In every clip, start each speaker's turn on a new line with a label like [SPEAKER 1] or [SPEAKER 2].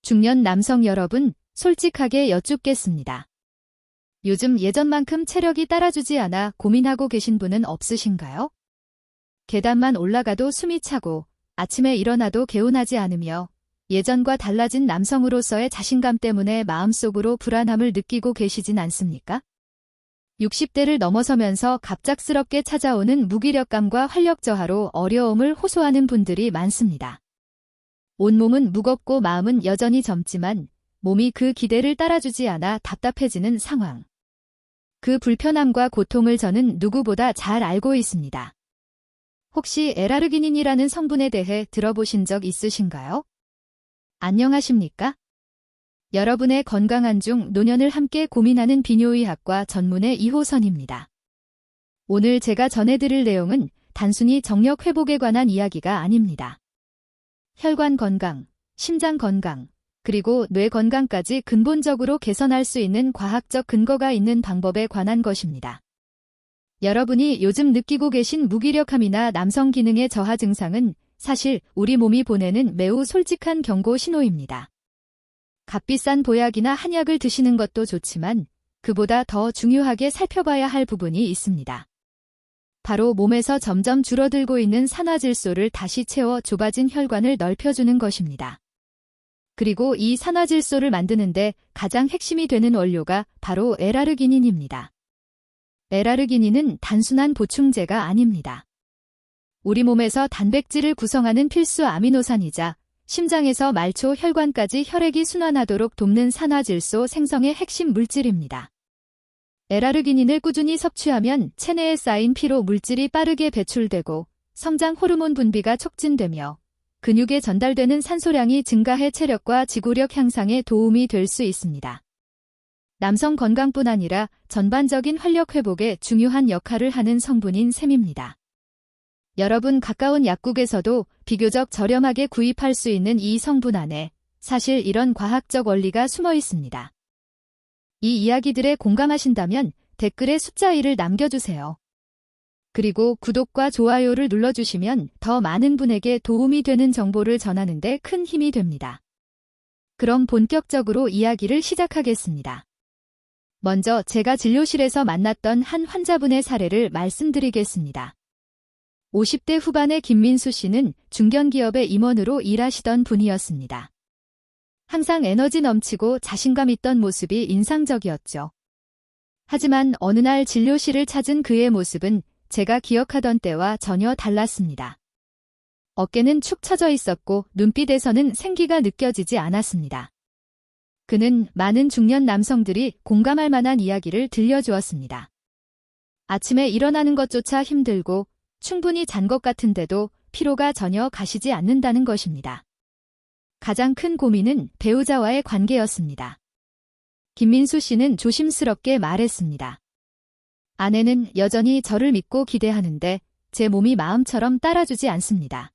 [SPEAKER 1] 중년 남성 여러분, 솔직하게 여쭙겠습니다. 요즘 예전만큼 체력이 따라주지 않아 고민하고 계신 분은 없으신가요? 계단만 올라가도 숨이 차고 아침에 일어나도 개운하지 않으며 예전과 달라진 남성으로서의 자신감 때문에 마음속으로 불안함을 느끼고 계시진 않습니까? 60대를 넘어서면서 갑작스럽게 찾아오는 무기력감과 활력 저하로 어려움을 호소하는 분들이 많습니다. 온몸은 무겁고 마음은 여전히 젊지만 몸이 그 기대를 따라주지 않아 답답해지는 상황. 그 불편함과 고통을 저는 누구보다 잘 알고 있습니다. 혹시 L아르기닌이라는 성분에 대해 들어보신 적 있으신가요? 안녕하십니까? 여러분의 건강한 중 노년을 함께 고민하는 비뇨의학과 전문의 이호선입니다. 오늘 제가 전해드릴 내용은 단순히 정력 회복에 관한 이야기가 아닙니다. 혈관 건강, 심장 건강, 그리고 뇌 건강까지 근본적으로 개선할 수 있는 과학적 근거가 있는 방법에 관한 것입니다. 여러분이 요즘 느끼고 계신 무기력함이나 남성 기능의 저하 증상은 사실 우리 몸이 보내는 매우 솔직한 경고 신호입니다. 값비싼 보약이나 한약을 드시는 것도 좋지만 그보다 더 중요하게 살펴봐야 할 부분이 있습니다. 바로 몸에서 점점 줄어들고 있는 산화질소를 다시 채워 좁아진 혈관을 넓혀주는 것입니다. 그리고 이 산화질소를 만드는데 가장 핵심이 되는 원료가 바로 L아르기닌입니다. L아르기닌은 단순한 보충제가 아닙니다. 우리 몸에서 단백질을 구성하는 필수 아미노산이자 심장에서 말초 혈관까지 혈액이 순환하도록 돕는 산화질소 생성의 핵심 물질입니다. L아르기닌을 꾸준히 섭취하면 체내에 쌓인 피로 물질이 빠르게 배출되고 성장 호르몬 분비가 촉진되며 근육에 전달되는 산소량이 증가해 체력과 지구력 향상에 도움이 될 수 있습니다. 남성 건강뿐 아니라 전반적인 활력 회복에 중요한 역할을 하는 성분인 셈입니다. 여러분 가까운 약국에서도 비교적 저렴하게 구입할 수 있는 이 성분 안에 사실 이런 과학적 원리가 숨어 있습니다. 이 이야기들에 공감하신다면 댓글에 숫자 1을 남겨주세요. 그리고 구독과 좋아요를 눌러주시면 더 많은 분에게 도움이 되는 정보를 전하는 데 큰 힘이 됩니다. 그럼 본격적으로 이야기를 시작하겠습니다. 먼저 제가 진료실에서 만났던 한 환자분의 사례를 말씀드리겠습니다. 50대 후반의 김민수 씨는 중견기업의 임원으로 일하시던 분이었습니다. 항상 에너지 넘치고 자신감 있던 모습이 인상적이었죠. 하지만 어느 날 진료실을 찾은 그의 모습은 제가 기억하던 때와 전혀 달랐습니다. 어깨는 축 처져 있었고 눈빛에서는 생기가 느껴지지 않았습니다. 그는 많은 중년 남성들이 공감할 만한 이야기를 들려주었습니다. 아침에 일어나는 것조차 힘들고 충분히 잔 것 같은데도 피로가 전혀 가시지 않는다는 것입니다. 가장 큰 고민은 배우자와의 관계였습니다. 김민수 씨는 조심스럽게 말했습니다. 아내는 여전히 저를 믿고 기대하는데 제 몸이 마음처럼 따라주지 않습니다.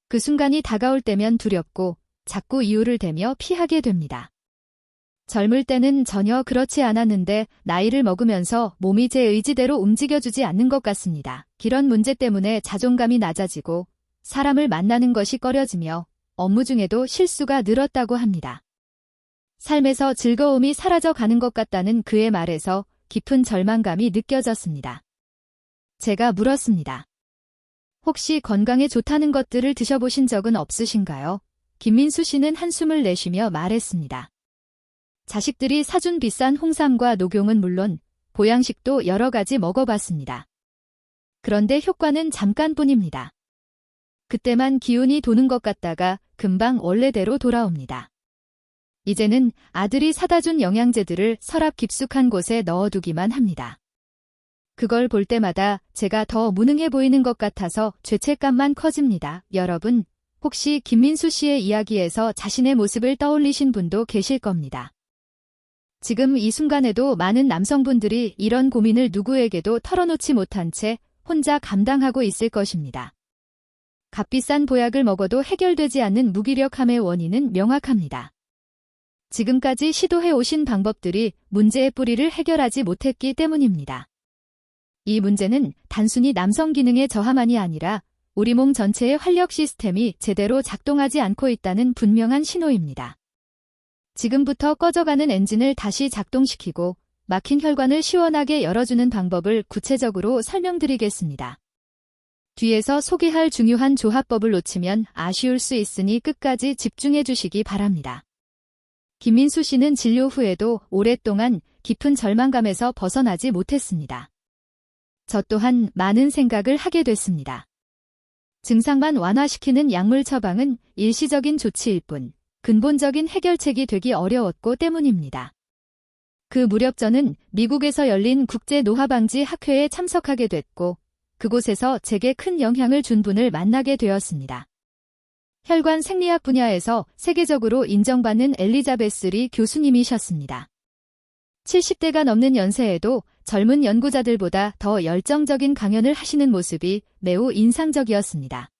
[SPEAKER 1] 그 순간이 다가올 때면 두렵고 자꾸 이유를 대며 피하게 됩니다. 젊을 때는 전혀 그렇지 않았는데 나이를 먹으면서 몸이 제 의지대로 움직여주지 않는 것 같습니다. 이런 문제 때문에 자존감이 낮아지고 사람을 만나는 것이 꺼려지며 업무 중에도 실수가 늘었다고 합니다. 삶에서 즐거움이 사라져 가는 것 같다는 그의 말에서 깊은 절망감이 느껴졌습니다. 제가 물었습니다. 혹시 건강에 좋다는 것들을 드셔보신 적은 없으신가요? 김민수 씨는 한숨을 내쉬며 말했습니다. 자식들이 사준 비싼 홍삼과 녹용은 물론 보양식도 여러 가지 먹어봤습니다. 그런데 효과는 잠깐뿐입니다. 그때만 기운이 도는 것 같다가 금방 원래대로 돌아옵니다. 이제는 아들이 사다 준 영양제들을 서랍 깊숙한 곳에 넣어두기만 합니다. 그걸 볼 때마다 제가 더 무능해 보이는 것 같아서 죄책감만 커집니다. 여러분, 혹시 김민수 씨의 이야기에서 자신의 모습을 떠올리신 분도 계실 겁니다. 지금 이 순간에도 많은 남성분들이 이런 고민을 누구에게도 털어놓지 못한 채 혼자 감당하고 있을 것입니다. 값비싼 보약을 먹어도 해결되지 않는 무기력함의 원인은 명확합니다. 지금까지 시도해 오신 방법들이 문제의 뿌리를 해결하지 못했기 때문입니다. 이 문제는 단순히 남성 기능의 저하만이 아니라 우리 몸 전체의 활력 시스템이 제대로 작동하지 않고 있다는 분명한 신호입니다. 지금부터 꺼져가는 엔진을 다시 작동시키고 막힌 혈관을 시원하게 열어주는 방법을 구체적으로 설명드리겠습니다. 뒤에서 소개할 중요한 조합법을 놓치면 아쉬울 수 있으니 끝까지 집중해 주시기 바랍니다. 김민수 씨는 진료 후에도 오랫동안 깊은 절망감에서 벗어나지 못했습니다. 저 또한 많은 생각을 하게 됐습니다. 증상만 완화시키는 약물 처방은 일시적인 조치일 뿐 근본적인 해결책이 되기 어려웠고 때문입니다. 그 무렵 저는 미국에서 열린 국제노화방지학회에 참석하게 됐고 그곳에서 제게 큰 영향을 준 분을 만나게 되었습니다. 혈관 생리학 분야에서 세계적으로 인정받는 엘리자베스 리 교수님이셨습니다. 70대가 넘는 연세에도 젊은 연구자들보다 더 열정적인 강연을 하시는 모습이 매우 인상적이었습니다.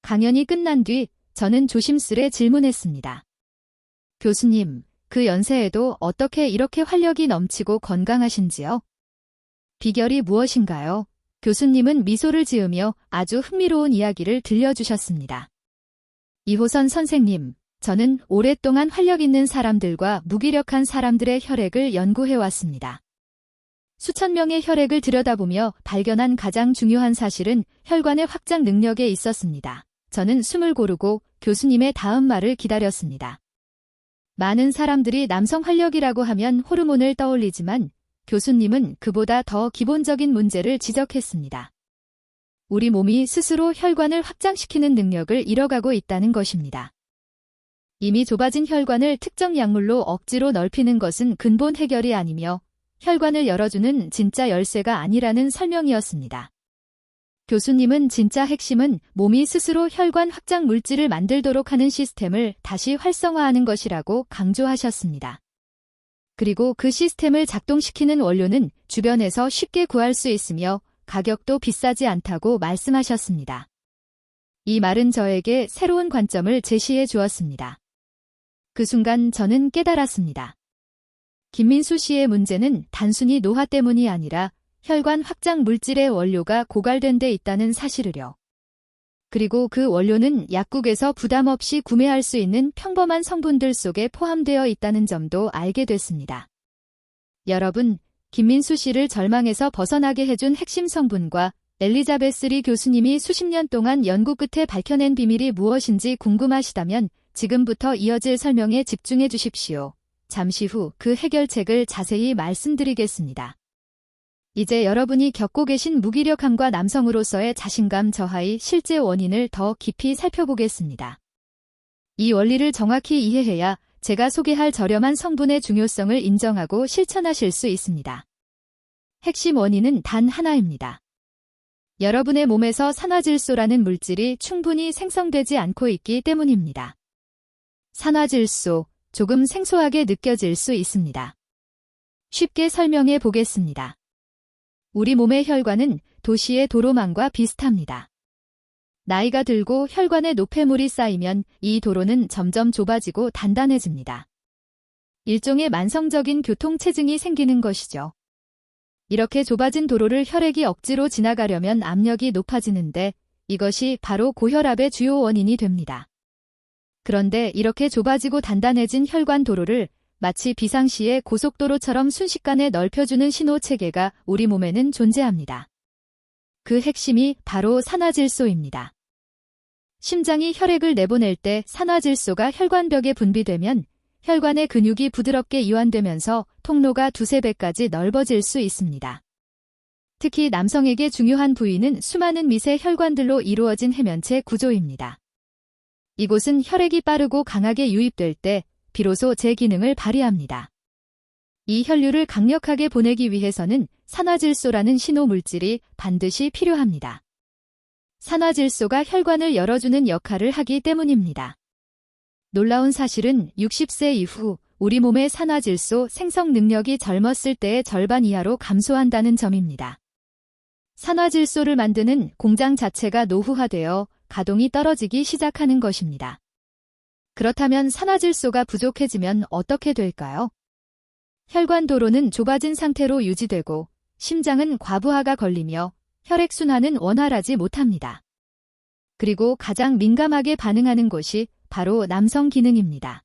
[SPEAKER 1] 강연이 끝난 뒤 저는 조심스레 질문했습니다. 교수님, 그 연세에도 어떻게 이렇게 활력이 넘치고 건강하신지요? 비결이 무엇인가요? 교수님은 미소를 지으며 아주 흥미로운 이야기를 들려주셨습니다. 이호선 선생님, 저는 오랫동안 활력 있는 사람들과 무기력한 사람들의 혈액을 연구해왔습니다. 수천 명의 혈액을 들여다보며 발견한 가장 중요한 사실은 혈관의 확장 능력에 있었습니다. 저는 숨을 고르고 교수님의 다음 말을 기다렸습니다. 많은 사람들이 남성 활력이라고 하면 호르몬을 떠올리지만 교수님은 그보다 더 기본적인 문제를 지적했습니다. 우리 몸이 스스로 혈관을 확장시키는 능력을 잃어가고 있다는 것입니다. 이미 좁아진 혈관을 특정 약물로 억지로 넓히는 것은 근본 해결이 아니며 혈관을 열어주는 진짜 열쇠가 아니라는 설명이었습니다. 교수님은 진짜 핵심은 몸이 스스로 혈관 확장 물질을 만들도록 하는 시스템을 다시 활성화하는 것이라고 강조하셨습니다. 그리고 그 시스템을 작동시키는 원료는 주변에서 쉽게 구할 수 있으며 가격도 비싸지 않다고 말씀하셨습니다. 이 말은 저에게 새로운 관점을 제시해 주었습니다. 그 순간 저는 깨달았습니다. 김민수 씨의 문제는 단순히 노화 때문이 아니라 혈관 확장 물질의 원료가 고갈된 데 있다는 사실을요. 그리고 그 원료는 약국에서 부담 없이 구매할 수 있는 평범한 성분들 속에 포함되어 있다는 점도 알게 됐습니다. 여러분, 김민수 씨를 절망에서 벗어나게 해준 핵심 성분과 엘리자베스 리 교수님이 수십 년 동안 연구 끝에 밝혀낸 비밀이 무엇인지 궁금하시다면 지금부터 이어질 설명에 집중해 주십시오. 잠시 후 그 해결책을 자세히 말씀드리겠습니다. 이제 여러분이 겪고 계신 무기력함과 남성으로서의 자신감 저하의 실제 원인을 더 깊이 살펴보겠습니다. 이 원리를 정확히 이해해야 제가 소개할 저렴한 성분의 중요성을 인정하고 실천하실 수 있습니다. 핵심 원인은 단 하나입니다. 여러분의 몸에서 산화질소라는 물질이 충분히 생성되지 않고 있기 때문입니다. 산화질소, 조금 생소하게 느껴질 수 있습니다. 쉽게 설명해 보겠습니다. 우리 몸의 혈관은 도시의 도로망과 비슷합니다. 나이가 들고 혈관에 노폐물이 쌓이면 이 도로는 점점 좁아지고 단단해집니다. 일종의 만성적인 교통체증이 생기는 것이죠. 이렇게 좁아진 도로를 혈액이 억지로 지나가려면 압력이 높아지는데 이것이 바로 고혈압의 주요 원인이 됩니다. 그런데 이렇게 좁아지고 단단해진 혈관 도로를 마치 비상시에 고속도로처럼 순식간에 넓혀주는 신호체계가 우리 몸에는 존재합니다. 그 핵심이 바로 산화질소입니다. 심장이 혈액을 내보낼 때 산화질소가 혈관벽에 분비되면 혈관의 근육이 부드럽게 이완되면서 통로가 두세 배까지 넓어질 수 있습니다. 특히 남성에게 중요한 부위는 수많은 미세 혈관들로 이루어진 해면체 구조입니다. 이곳은 혈액이 빠르고 강하게 유입될 때 비로소 제 기능을 발휘합니다. 이 혈류를 강력하게 보내기 위해서는 산화질소라는 신호 물질이 반드시 필요합니다. 산화질소가 혈관을 열어주는 역할을 하기 때문입니다. 놀라운 사실은 60세 이후 우리 몸의 산화질소 생성 능력이 젊었을 때의 절반 이하로 감소한다는 점입니다. 산화질소를 만드는 공장 자체가 노후화되어 가동이 떨어지기 시작하는 것입니다. 그렇다면 산화질소가 부족해지면 어떻게 될까요? 혈관 도로는 좁아진 상태로 유지되고 심장은 과부하가 걸리며 혈액순환은 원활하지 못합니다. 그리고 가장 민감하게 반응하는 곳이 바로 남성 기능입니다.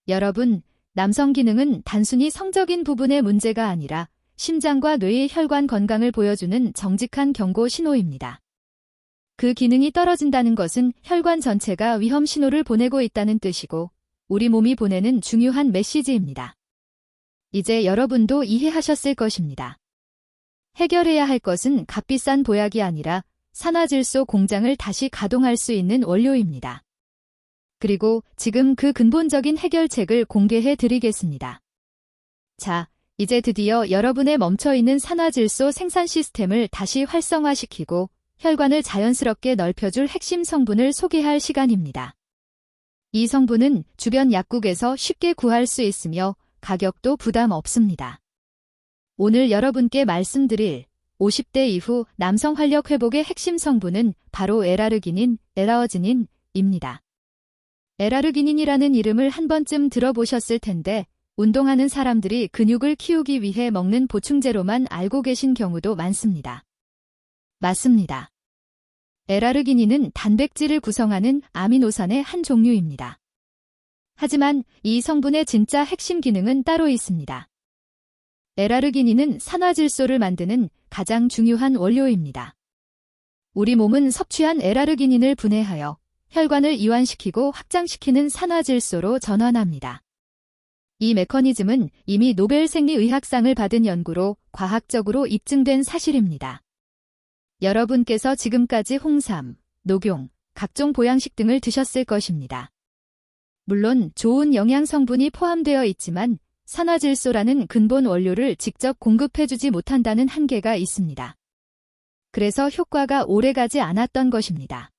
[SPEAKER 1] 여러분, 남성 기능은 단순히 성적인 부분의 문제가 아니라 심장과 뇌의 혈관 건강을 보여주는 정직한 경고 신호입니다. 그 기능이 떨어진다는 것은 혈관 전체가 위험 신호를 보내고 있다는 뜻이고, 우리 몸이 보내는 중요한 메시지입니다. 이제 여러분도 이해하셨을 것입니다. 해결해야 할 것은 값비싼 보약이 아니라 산화질소 공장을 다시 가동할 수 있는 원료입니다. 그리고 지금 그 근본적인 해결책을 공개해 드리겠습니다. 자, 이제 드디어 여러분의 멈춰있는 산화질소 생산 시스템을 다시 활성화시키고 혈관을 자연스럽게 넓혀줄 핵심 성분을 소개할 시간입니다. 이 성분은 주변 약국에서 쉽게 구할 수 있으며 가격도 부담 없습니다. 오늘 여러분께 말씀드릴 50대 이후 남성 활력 회복의 핵심 성분은 바로 L아르기닌, L아어지닌입니다. L아르기닌이라는 이름을 한 번쯤 들어보셨을 텐데 운동하는 사람들이 근육을 키우기 위해 먹는 보충제로만 알고 계신 경우도 많습니다. 맞습니다. L아르기닌은 단백질을 구성하는 아미노산의 한 종류입니다. 하지만 이 성분의 진짜 핵심 기능은 따로 있습니다. L아르기닌은 산화질소를 만드는 가장 중요한 원료입니다. 우리 몸은 섭취한 L아르기닌을 분해하여 혈관을 이완시키고 확장시키는 산화질소로 전환합니다. 이 메커니즘은 이미 노벨 생리의학상을 받은 연구로 과학적으로 입증된 사실입니다. 여러분께서 지금까지 홍삼, 녹용, 각종 보양식 등을 드셨을 것입니다. 물론 좋은 영양 성분이 포함되어 있지만 산화질소라는 근본 원료를 직접 공급해주지 못한다는 한계가 있습니다. 그래서 효과가 오래가지 않았던 것입니다.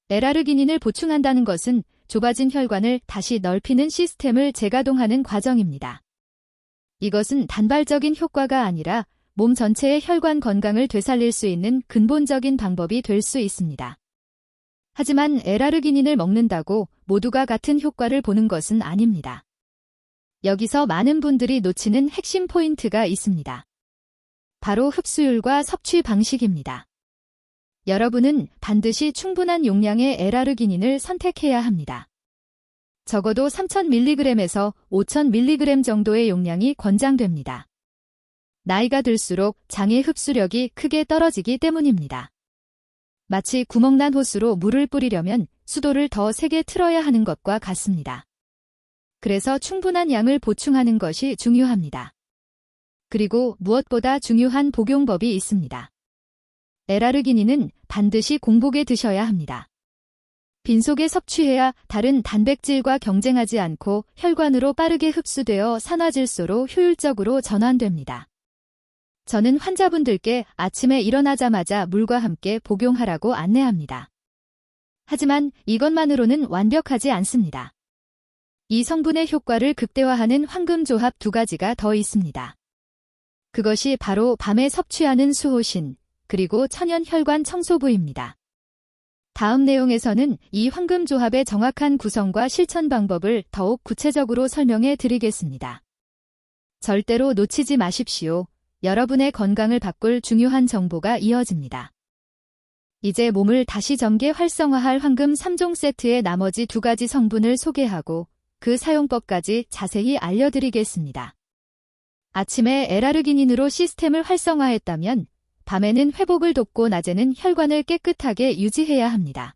[SPEAKER 1] L아르기닌을 보충한다는 것은 좁아진 혈관을 다시 넓히는 시스템을 재가동하는 과정입니다. 이것은 단발적인 효과가 아니라 몸 전체의 혈관 건강을 되살릴 수 있는 근본적인 방법이 될 수 있습니다. 하지만 L아르기닌을 먹는다고 모두가 같은 효과를 보는 것은 아닙니다. 여기서 많은 분들이 놓치는 핵심 포인트가 있습니다. 바로 흡수율과 섭취 방식입니다. 여러분은 반드시 충분한 용량의 L아르기닌을 선택해야 합니다. 적어도 3000mg에서 5000mg 정도의 용량이 권장됩니다. 나이가 들수록 장의 흡수력이 크게 떨어지기 때문입니다. 마치 구멍난 호수로 물을 뿌리려면 수도를 더 세게 틀어야 하는 것과 같습니다. 그래서 충분한 양을 보충하는 것이 중요합니다. 그리고 무엇보다 중요한 복용법이 있습니다. L아르기닌은 반드시 공복에 드셔야 합니다. 빈속에 섭취해야 다른 단백질과 경쟁하지 않고 혈관으로 빠르게 흡수되어 산화질소로 효율적으로 전환됩니다. 저는 환자분들께 아침에 일어나자마자 물과 함께 복용하라고 안내합니다. 하지만 이것만으로는 완벽하지 않습니다. 이 성분의 효과를 극대화하는 황금조합 2가지가 더 있습니다. 그것이 바로 밤에 섭취하는 수호신, 그리고 천연혈관 청소부입니다. 다음 내용에서는 이 황금조합의 정확한 구성과 실천 방법을 더욱 구체적으로 설명해 드리겠습니다. 절대로 놓치지 마십시오. 여러분의 건강을 바꿀 중요한 정보가 이어집니다. 이제 몸을 다시 전개 활성화할 황금 3종 세트의 나머지 2가지 성분을 소개하고 그 사용법까지 자세히 알려드리겠습니다. 아침에 L아르기닌으로 시스템을 활성화했다면 밤에는 회복을 돕고 낮에는 혈관을 깨끗하게 유지해야 합니다.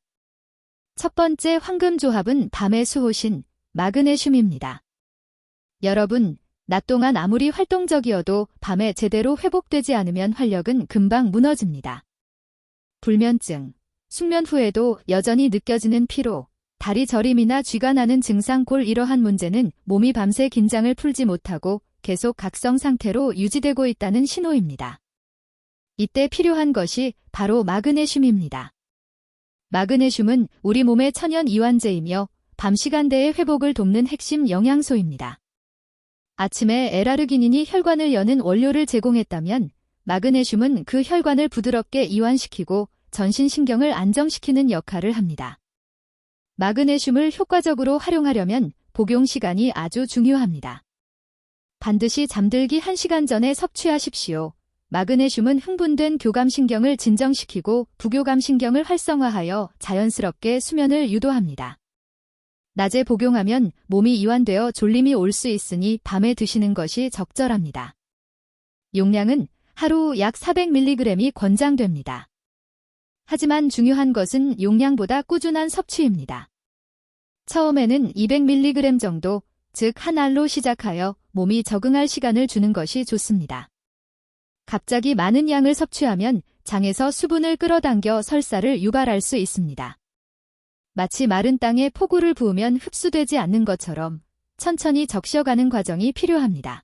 [SPEAKER 1] 첫 번째 황금조합은 밤의 수호신, 마그네슘입니다. 여러분, 낮 동안 아무리 활동적이어도 밤에 제대로 회복되지 않으면 활력은 금방 무너집니다. 불면증, 숙면 후에도 여전히 느껴지는 피로, 다리 저림이나 쥐가 나는 증상 이러한 문제는 몸이 밤새 긴장을 풀지 못하고 계속 각성 상태로 유지되고 있다는 신호입니다. 이때 필요한 것이 바로 마그네슘입니다. 마그네슘은 우리 몸의 천연 이완제이며 밤 시간대의 회복을 돕는 핵심 영양소입니다. 아침에 L아르기닌이 혈관을 여는 원료를 제공했다면 마그네슘은 그 혈관을 부드럽게 이완시키고 전신신경을 안정시키는 역할을 합니다. 마그네슘을 효과적으로 활용하려면 복용 시간이 아주 중요합니다. 반드시 잠들기 1시간 전에 섭취하십시오. 마그네슘은 흥분된 교감신경을 진정시키고 부교감신경을 활성화하여 자연스럽게 수면을 유도합니다. 낮에 복용하면 몸이 이완되어 졸림이 올 수 있으니 밤에 드시는 것이 적절합니다. 용량은 하루 약 400mg이 권장됩니다. 하지만 중요한 것은 용량보다 꾸준한 섭취입니다. 처음에는 200mg 정도, 즉 한 알로 시작하여 몸이 적응할 시간을 주는 것이 좋습니다. 갑자기 많은 양을 섭취하면 장에서 수분을 끌어당겨 설사를 유발할 수 있습니다. 마치 마른 땅에 폭우를 부으면 흡수되지 않는 것처럼 천천히 적셔가는 과정이 필요합니다.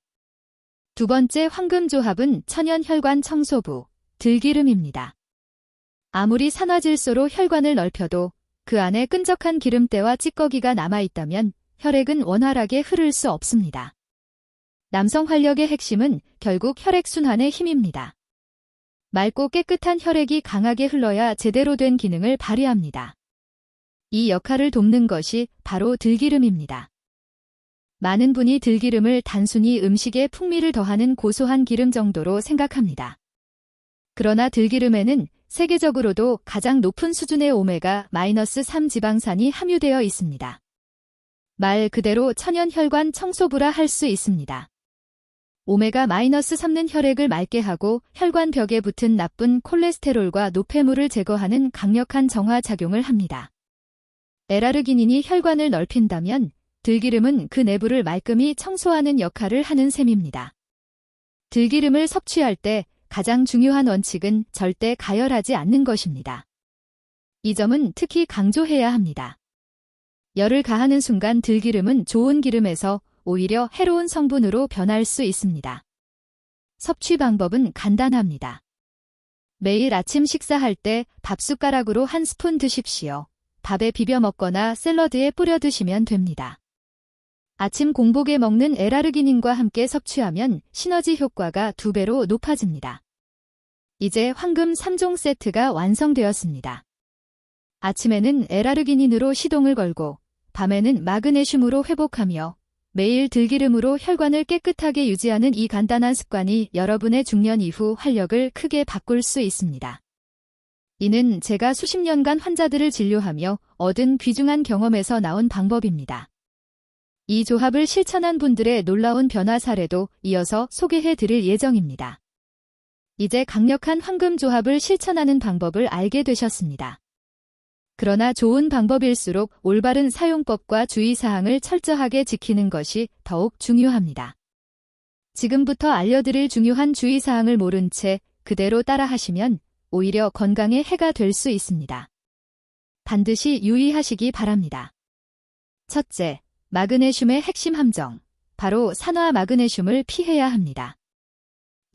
[SPEAKER 1] 두 번째 황금조합은 천연혈관 청소부, 들기름입니다. 아무리 산화질소로 혈관을 넓혀도 그 안에 끈적한 기름때와 찌꺼기가 남아있다면 혈액은 원활하게 흐를 수 없습니다. 남성 활력의 핵심은 결국 혈액순환의 힘입니다. 맑고 깨끗한 혈액이 강하게 흘러야 제대로 된 기능을 발휘합니다. 이 역할을 돕는 것이 바로 들기름입니다. 많은 분이 들기름을 단순히 음식에 풍미를 더하는 고소한 기름 정도로 생각합니다. 그러나 들기름에는 세계적으로도 가장 높은 수준의 오메가-3 지방산이 함유되어 있습니다. 말 그대로 천연혈관 청소부라 할 수 있습니다. 오메가-3는 혈액을 맑게 하고 혈관 벽에 붙은 나쁜 콜레스테롤과 노폐물을 제거하는 강력한 정화 작용을 합니다. L아르기닌이 혈관을 넓힌다면 들기름은 그 내부를 말끔히 청소하는 역할을 하는 셈입니다. 들기름을 섭취할 때 가장 중요한 원칙은 절대 가열하지 않는 것입니다. 이 점은 특히 강조해야 합니다. 열을 가하는 순간 들기름은 좋은 기름에서 오히려 해로운 성분으로 변할 수 있습니다. 섭취 방법은 간단합니다. 매일 아침 식사할 때 밥숟가락으로 한 스푼 드십시오. 밥에 비벼 먹거나 샐러드에 뿌려 드시면 됩니다. 아침 공복에 먹는 L아르기닌과 함께 섭취하면 시너지 효과가 2배로 높아집니다. 이제 황금 3종 세트가 완성되었습니다. 아침에는 L아르기닌으로 시동을 걸고 밤에는 마그네슘으로 회복하며 매일 들기름으로 혈관을 깨끗하게 유지하는 이 간단한 습관이 여러분의 중년 이후 활력을 크게 바꿀 수 있습니다. 이는 제가 수십 년간 환자들을 진료하며 얻은 귀중한 경험에서 나온 방법입니다. 이 조합을 실천한 분들의 놀라운 변화 사례도 이어서 소개해 드릴 예정입니다. 이제 강력한 황금 조합을 실천하는 방법을 알게 되셨습니다. 그러나 좋은 방법일수록 올바른 사용법과 주의사항을 철저하게 지키는 것이 더욱 중요합니다. 지금부터 알려드릴 중요한 주의사항을 모른 채 그대로 따라하시면 오히려 건강에 해가 될 수 있습니다. 반드시 유의하시기 바랍니다. 첫째, 마그네슘의 핵심 함정, 바로 산화 마그네슘을 피해야 합니다.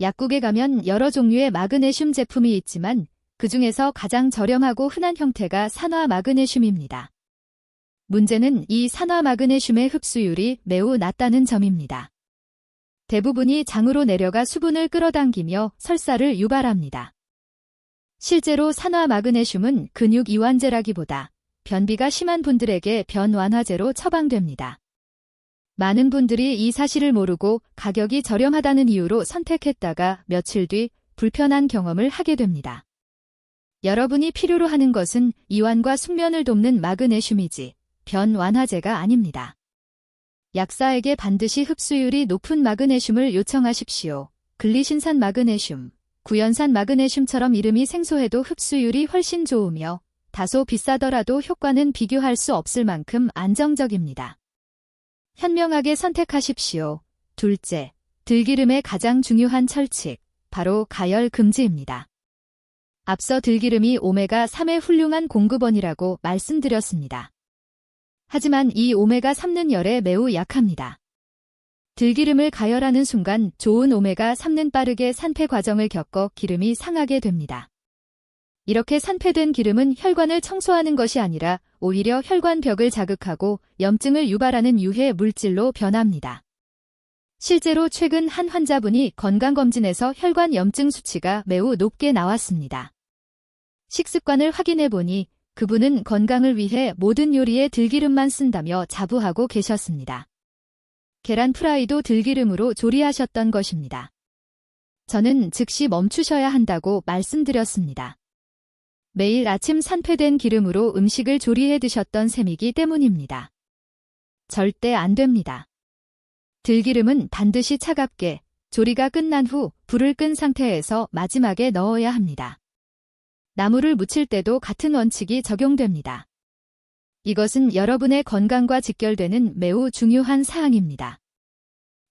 [SPEAKER 1] 약국에 가면 여러 종류의 마그네슘 제품이 있지만 그 중에서 가장 저렴하고 흔한 형태가 산화 마그네슘입니다. 문제는 이 산화 마그네슘의 흡수율이 매우 낮다는 점입니다. 대부분이 장으로 내려가 수분을 끌어당기며 설사를 유발합니다. 실제로 산화 마그네슘은 근육 이완제라기보다 변비가 심한 분들에게 변완화제로 처방됩니다. 많은 분들이 이 사실을 모르고 가격이 저렴하다는 이유로 선택했다가 며칠 뒤 불편한 경험을 하게 됩니다. 여러분이 필요로 하는 것은 이완과 숙면을 돕는 마그네슘이지 변완화제가 아닙니다. 약사에게 반드시 흡수율이 높은 마그네슘을 요청하십시오. 글리신산 마그네슘, 구연산 마그네슘처럼 이름이 생소해도 흡수율이 훨씬 좋으며 다소 비싸더라도 효과는 비교할 수 없을 만큼 안정적입니다. 현명하게 선택하십시오. 둘째, 들기름의 가장 중요한 철칙, 바로 가열 금지입니다. 앞서 들기름이 오메가3의 훌륭한 공급원이라고 말씀드렸습니다. 하지만 이 오메가3는 열에 매우 약합니다. 들기름을 가열하는 순간 좋은 오메가3는 빠르게 산패 과정을 겪어 기름이 상하게 됩니다. 이렇게 산패된 기름은 혈관을 청소하는 것이 아니라 오히려 혈관 벽을 자극하고 염증을 유발하는 유해 물질로 변합니다. 실제로 최근 한 환자분이 건강검진에서 혈관 염증 수치가 매우 높게 나왔습니다. 식습관을 확인해 보니 그분은 건강을 위해 모든 요리에 들기름만 쓴다며 자부하고 계셨습니다. 계란 프라이도 들기름으로 조리하셨던 것입니다. 저는 즉시 멈추셔야 한다고 말씀드렸습니다. 매일 아침 산패된 기름으로 음식을 조리해 드셨던 셈이기 때문입니다. 절대 안 됩니다. 들기름은 반드시 차갑게 조리가 끝난 후 불을 끈 상태에서 마지막에 넣어야 합니다. 나물을 무칠 때도 같은 원칙이 적용됩니다. 이것은 여러분의 건강과 직결되는 매우 중요한 사항입니다.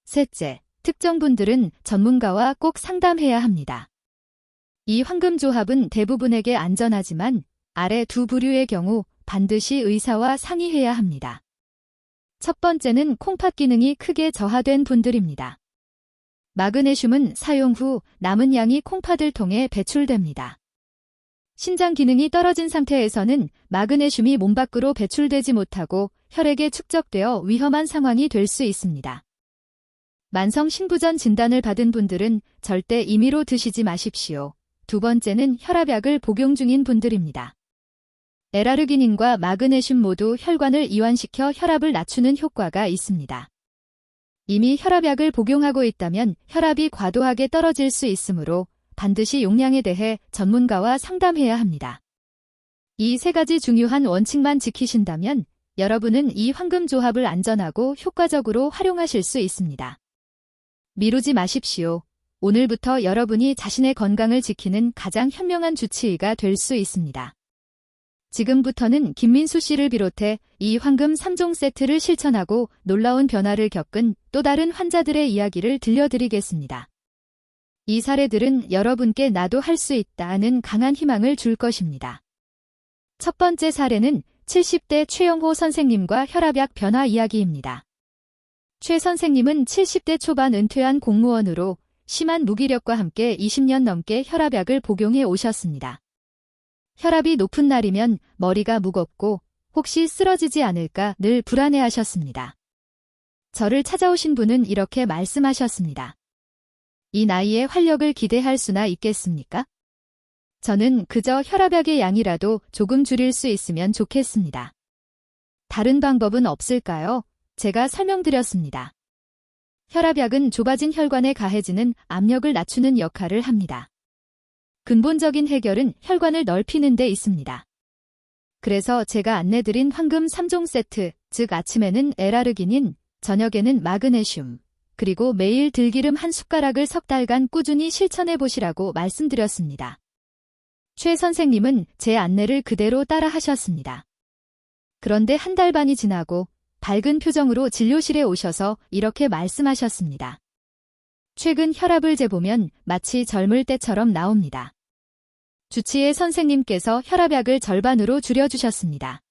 [SPEAKER 1] 셋째, 특정 분들은 전문가와 꼭 상담해야 합니다. 이 황금조합은 대부분에게 안전하지만 아래 두 부류의 경우 반드시 의사와 상의해야 합니다. 첫 번째는 콩팥 기능이 크게 저하된 분들입니다. 마그네슘은 사용 후 남은 양이 콩팥을 통해 배출됩니다. 신장 기능이 떨어진 상태에서는 마그네슘이 몸 밖으로 배출되지 못하고 혈액에 축적되어 위험한 상황이 될 수 있습니다. 만성 신부전 진단을 받은 분들은 절대 임의로 드시지 마십시오. 두 번째는 혈압약을 복용 중인 분들입니다. L아르기닌과 마그네슘 모두 혈관을 이완시켜 혈압을 낮추는 효과가 있습니다. 이미 혈압약을 복용하고 있다면 혈압이 과도하게 떨어질 수 있으므로 반드시 용량에 대해 전문가와 상담해야 합니다. 이 세 가지 중요한 원칙만 지키신다면 여러분은 이 황금조합을 안전하고 효과적으로 활용하실 수 있습니다. 미루지 마십시오. 오늘부터 여러분이 자신의 건강을 지키는 가장 현명한 주치의가 될 수 있습니다. 지금부터는 김민수 씨를 비롯해 이 황금 3종 세트를 실천하고 놀라운 변화를 겪은 또 다른 환자들의 이야기를 들려드리겠습니다. 이 사례들은 여러분께 나도 할 수 있다는 강한 희망을 줄 것입니다. 첫 번째 사례는 70대 최영호 선생님과 혈압약 변화 이야기입니다. 최 선생님은 70대 초반 은퇴한 공무원으로 심한 무기력과 함께 20년 넘게 혈압약을 복용해 오셨습니다. 혈압이 높은 날이면 머리가 무겁고 혹시 쓰러지지 않을까 늘 불안해하셨습니다. 저를 찾아오신 분은 이렇게 말씀하셨습니다. 이 나이에 활력을 기대할 수나 있겠습니까? 저는 그저 혈압약의 양이라도 조금 줄일 수 있으면 좋겠습니다. 다른 방법은 없을까요? 제가 설명드렸습니다. 혈압약은 좁아진 혈관에 가해지는 압력을 낮추는 역할을 합니다. 근본적인 해결은 혈관을 넓히는 데 있습니다. 그래서 제가 안내드린 황금 3종 세트, 즉 아침에는 L아르기닌, 저녁에는 마그네슘, 그리고 매일 들기름 한 숟가락을 석 달간 꾸준히 실천해 보시라고 말씀드렸습니다. 최 선생님은 제 안내를 그대로 따라 하셨습니다. 그런데 한 달 반이 지나고 밝은 표정으로 진료실에 오셔서 이렇게 말씀하셨습니다. 최근 혈압을 재보면 마치 젊을 때처럼 나옵니다. 주치의 선생님께서 혈압약을 절반으로 줄여주셨습니다.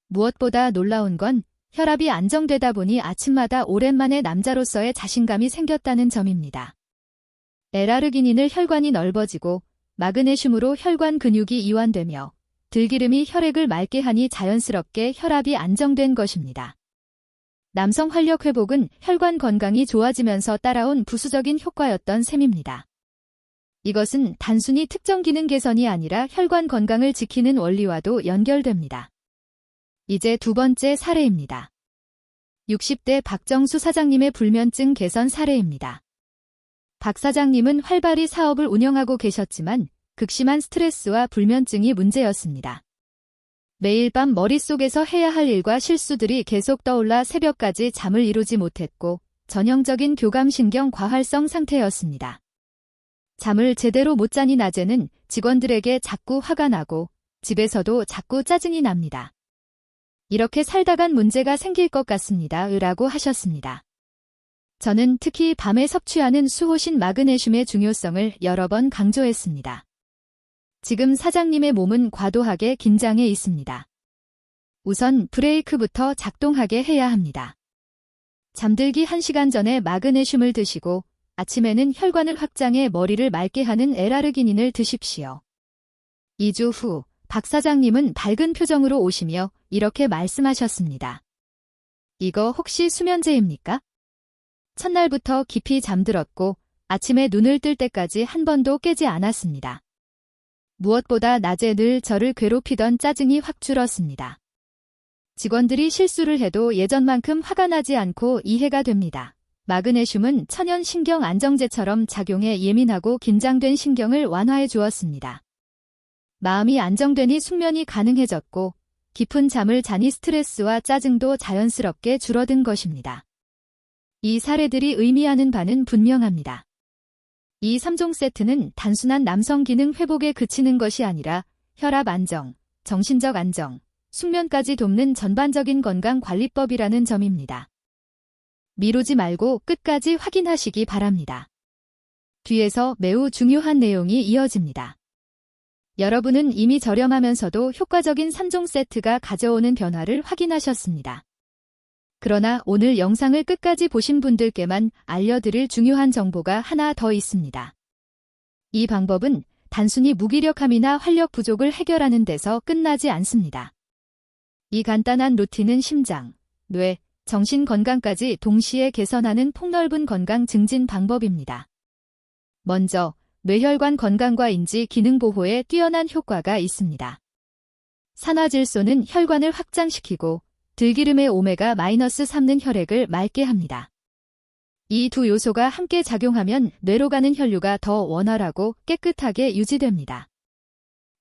[SPEAKER 1] 무엇보다 놀라운 건 혈압이 안정되다 보니 아침마다 오랜만에 남자로서의 자신감이 생겼다는 점입니다. L아르기닌을 혈관이 넓어지고 마그네슘으로 혈관 근육이 이완되며 들기름이 혈액을 맑게 하니 자연스럽게 혈압이 안정된 것입니다. 남성 활력 회복은 혈관 건강이 좋아지면서 따라온 부수적인 효과였던 셈입니다. 이것은 단순히 특정 기능 개선이 아니라 혈관 건강을 지키는 원리와도 연결됩니다. 이제 두 번째 사례입니다. 60대 박정수 사장님의 불면증 개선 사례입니다. 박 사장님은 활발히 사업을 운영하고 계셨지만 극심한 스트레스와 불면증이 문제였습니다. 매일 밤 머릿속에서 해야 할 일과 실수들이 계속 떠올라 새벽까지 잠을 이루지 못했고 전형적인 교감신경 과활성 상태였습니다. 잠을 제대로 못 자니 낮에는 직원들에게 자꾸 화가 나고 집에서도 자꾸 짜증이 납니다. 이렇게 살다간 문제가 생길 것 같습니다. 라고 하셨습니다. 저는 특히 밤에 섭취하는 수호신 마그네슘의 중요성을 여러 번 강조했습니다. 지금 사장님의 몸은 과도하게 긴장해 있습니다. 우선 브레이크부터 작동하게 해야 합니다. 잠들기 1시간 전에 마그네슘을 드시고 아침에는 혈관을 확장해 머리를 맑게 하는 L아르기닌을 드십시오. 2주 후 박 사장님은 밝은 표정으로 오시며 이렇게 말씀하셨습니다. 이거 혹시 수면제입니까? 첫날부터 깊이 잠들었고 아침에 눈을 뜰 때까지 한 번도 깨지 않았습니다. 무엇보다 낮에 늘 저를 괴롭히던 짜증이 확 줄었습니다. 직원들이 실수를 해도 예전만큼 화가 나지 않고 이해가 됩니다. 마그네슘은 천연 신경 안정제처럼 작용해 예민하고 긴장된 신경을 완화해 주었습니다. 마음이 안정되니 숙면이 가능해졌고 깊은 잠을 자니 스트레스와 짜증도 자연스럽게 줄어든 것입니다. 이 사례들이 의미하는 바는 분명합니다. 이 3종 세트는 단순한 남성 기능 회복에 그치는 것이 아니라 혈압 안정, 정신적 안정, 숙면까지 돕는 전반적인 건강관리법이라는 점입니다. 미루지 말고 끝까지 확인하시기 바랍니다. 뒤에서 매우 중요한 내용이 이어집니다. 여러분은 이미 저렴하면서도 효과적인 3종 세트가 가져오는 변화를 확인하셨습니다. 그러나 오늘 영상을 끝까지 보신 분들께만 알려드릴 중요한 정보가 하나 더 있습니다. 이 방법은 단순히 무기력함이나 활력 부족을 해결하는 데서 끝나지 않습니다. 이 간단한 루틴은 심장, 뇌, 정신 건강까지 동시에 개선하는 폭넓은 건강 증진 방법입니다. 먼저 뇌혈관 건강과 인지 기능 보호에 뛰어난 효과가 있습니다. 산화질소는 혈관을 확장시키고 들기름의 오메가-3는 혈액을 맑게 합니다. 이 두 요소가 함께 작용하면 뇌로 가는 혈류가 더 원활하고 깨끗하게 유지됩니다.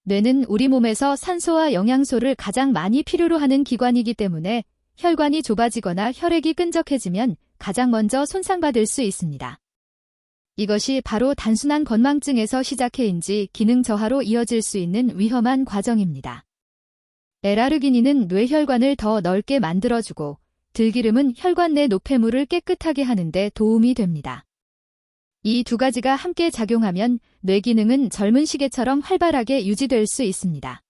[SPEAKER 1] 뇌는 우리 몸에서 산소와 영양소를 가장 많이 필요로 하는 기관이기 때문에 혈관이 좁아지거나 혈액이 끈적해지면 가장 먼저 손상받을 수 있습니다. 이것이 바로 단순한 건망증에서 시작해 인지 기능 저하로 이어질 수 있는 위험한 과정입니다. L아르기닌은 뇌혈관을 더 넓게 만들어주고 들기름은 혈관 내 노폐물을 깨끗하게 하는 데 도움이 됩니다. 이 두 가지가 함께 작용하면 뇌 기능은 젊은 시계처럼 활발하게 유지될 수 있습니다.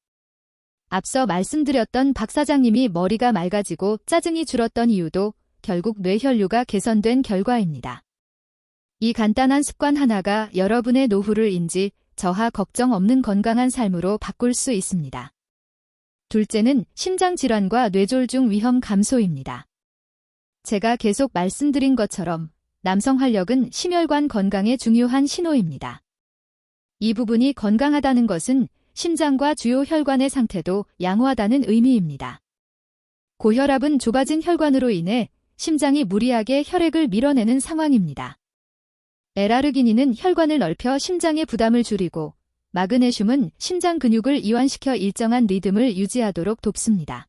[SPEAKER 1] 앞서 말씀드렸던 박 사장님이 머리가 맑아지고 짜증이 줄었던 이유도 결국 뇌혈류가 개선된 결과입니다. 이 간단한 습관 하나가 여러분의 노후를 인지, 저하 걱정 없는 건강한 삶으로 바꿀 수 있습니다. 둘째는 심장질환과 뇌졸중 위험 감소입니다. 제가 계속 말씀드린 것처럼 남성 활력은 심혈관 건강의 중요한 신호입니다. 이 부분이 건강하다는 것은 심장과 주요 혈관의 상태도 양호하다는 의미입니다. 고혈압은 좁아진 혈관으로 인해 심장이 무리하게 혈액을 밀어내는 상황입니다. L아르기닌은 혈관을 넓혀 심장의 부담을 줄이고 마그네슘은 심장 근육을 이완시켜 일정한 리듬을 유지하도록 돕습니다.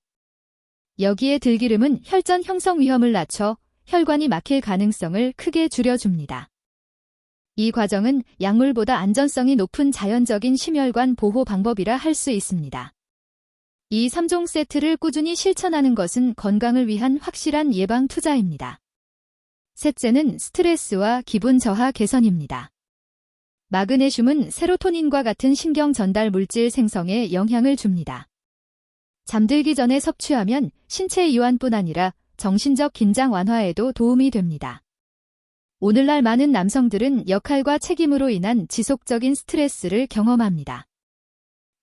[SPEAKER 1] 여기에 들기름은 혈전 형성 위험을 낮춰 혈관이 막힐 가능성을 크게 줄여줍니다. 이 과정은 약물보다 안전성이 높은 자연적인 심혈관 보호 방법이라 할 수 있습니다. 이 3종 세트를 꾸준히 실천하는 것은 건강을 위한 확실한 예방 투자입니다. 셋째는 스트레스와 기분 저하 개선입니다. 마그네슘은 세로토닌과 같은 신경 전달 물질 생성에 영향을 줍니다. 잠들기 전에 섭취하면 신체 이완뿐 아니라 정신적 긴장 완화에도 도움이 됩니다. 오늘날 많은 남성들은 역할과 책임으로 인한 지속적인 스트레스를 경험합니다.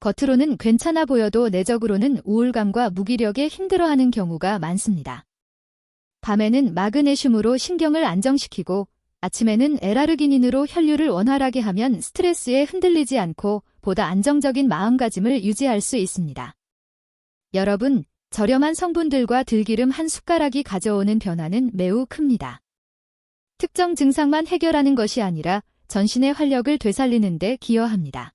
[SPEAKER 1] 겉으로는 괜찮아 보여도 내적으로는 우울감과 무기력에 힘들어하는 경우가 많습니다. 밤에는 마그네슘으로 신경을 안정시키고 아침에는 L아르기닌으로 혈류를 원활하게 하면 스트레스에 흔들리지 않고 보다 안정적인 마음가짐을 유지할 수 있습니다. 여러분, 저렴한 성분들과 들기름 한 숟가락이 가져오는 변화는 매우 큽니다. 특정 증상만 해결하는 것이 아니라 전신의 활력을 되살리는 데 기여합니다.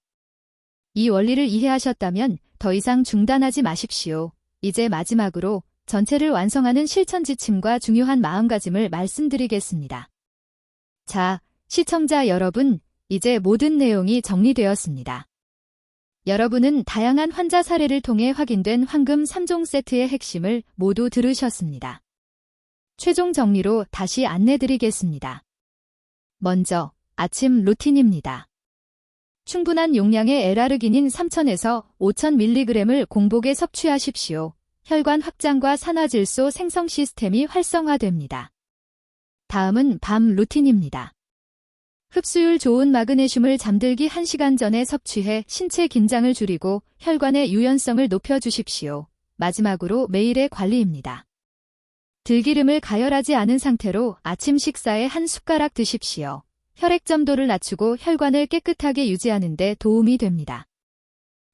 [SPEAKER 1] 이 원리를 이해하셨다면 더 이상 중단하지 마십시오. 이제 마지막으로 전체를 완성하는 실천 지침과 중요한 마음가짐을 말씀드리겠습니다. 자, 시청자 여러분, 이제 모든 내용이 정리되었습니다. 여러분은 다양한 환자 사례를 통해 확인된 황금 3종 세트의 핵심을 모두 들으셨습니다. 최종 정리로 다시 안내드리겠습니다. 먼저, 아침 루틴입니다. 충분한 용량의 L아르기닌 3000에서 5000mg을 공복에 섭취하십시오. 혈관 확장과 산화질소 생성 시스템이 활성화됩니다. 다음은 밤 루틴입니다. 흡수율 좋은 마그네슘을 잠들기 1시간 전에 섭취해 신체 긴장을 줄이고 혈관의 유연성을 높여주십시오. 마지막으로 매일의 관리입니다. 들기름을 가열하지 않은 상태로 아침 식사에 한 숟가락 드십시오. 혈액 점도를 낮추고 혈관을 깨끗하게 유지하는 데 도움이 됩니다.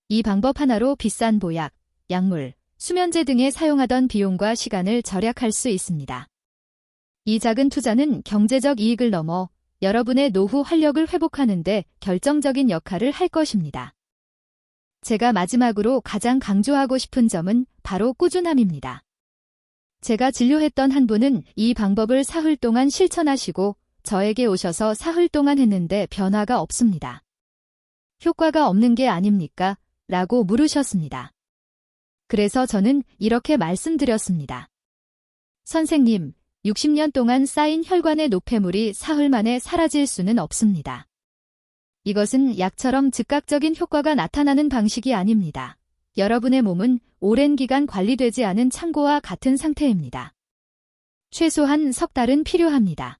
[SPEAKER 1] 이 방법 하나로 비싼 보약, 약물, 수면제 등에 사용하던 비용과 시간을 절약할 수 있습니다. 이 작은 투자는 경제적 이익을 넘어 여러분의 노후 활력을 회복하는 데 결정적인 역할을 할 것입니다. 제가 마지막으로 가장 강조하고 싶은 점은 바로 꾸준함입니다. 제가 진료했던 한 분은 이 방법을 사흘 동안 실천하시고 저에게 오셔서 사흘 동안 했는데 변화가 없습니다. 효과가 없는 게 아닙니까? 라고 물으셨습니다. 그래서 저는 이렇게 말씀드렸습니다. 선생님, 60년 동안 쌓인 혈관의 노폐물이 사흘 만에 사라질 수는 없습니다. 이것은 약처럼 즉각적인 효과가 나타나는 방식이 아닙니다. 여러분의 몸은 오랜 기간 관리되지 않은 창고와 같은 상태입니다. 최소한 석 달은 필요합니다.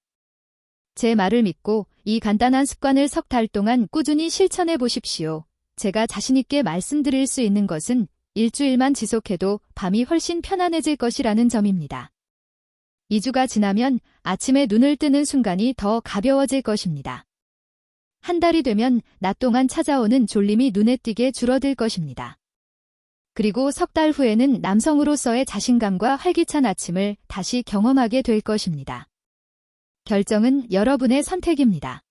[SPEAKER 1] 제 말을 믿고 이 간단한 습관을 석 달 동안 꾸준히 실천해 보십시오. 제가 자신있게 말씀드릴 수 있는 것은 일주일만 지속해도 밤이 훨씬 편안해질 것이라는 점입니다. 2주가 지나면 아침에 눈을 뜨는 순간이 더 가벼워질 것입니다. 한 달이 되면 낮 동안 찾아오는 졸림이 눈에 띄게 줄어들 것입니다. 그리고 석 달 후에는 남성으로서의 자신감과 활기찬 아침을 다시 경험하게 될 것입니다. 결정은 여러분의 선택입니다.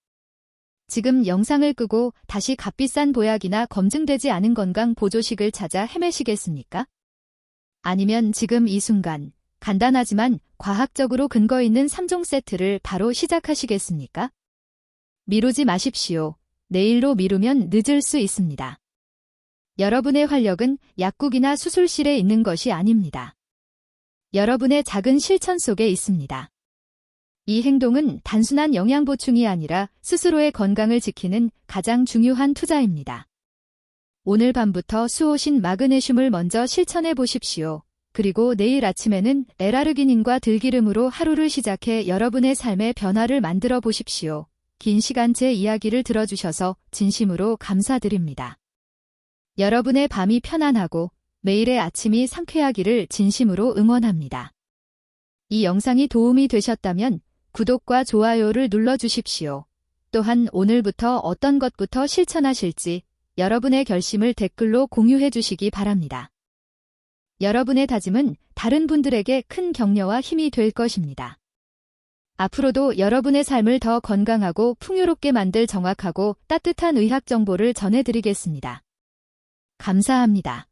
[SPEAKER 1] 지금 영상을 끄고 다시 값비싼 보약이나 검증되지 않은 건강 보조식을 찾아 헤매시겠습니까? 아니면 지금 이 순간 간단하지만 과학적으로 근거 있는 3종 세트를 바로 시작하시겠습니까? 미루지 마십시오. 내일로 미루면 늦을 수 있습니다. 여러분의 활력은 약국이나 수술실에 있는 것이 아닙니다. 여러분의 작은 실천 속에 있습니다. 이 행동은 단순한 영양 보충이 아니라 스스로의 건강을 지키는 가장 중요한 투자입니다. 오늘 밤부터 수오신 마그네슘을 먼저 실천해 보십시오. 그리고 내일 아침에는 L아르기닌과 들기름으로 하루를 시작해 여러분의 삶의 변화를 만들어 보십시오. 긴 시간 제 이야기를 들어주셔서 진심으로 감사드립니다. 여러분의 밤이 편안하고 매일의 아침이 상쾌하기를 진심으로 응원합니다. 이 영상이 도움이 되셨다면 구독과 좋아요를 눌러주십시오. 또한 오늘부터 어떤 것부터 실천하실지 여러분의 결심을 댓글로 공유해 주시기 바랍니다. 여러분의 다짐은 다른 분들에게 큰 격려와 힘이 될 것입니다. 앞으로도 여러분의 삶을 더 건강하고 풍요롭게 만들 정확하고 따뜻한 의학 정보를 전해드리겠습니다. 감사합니다.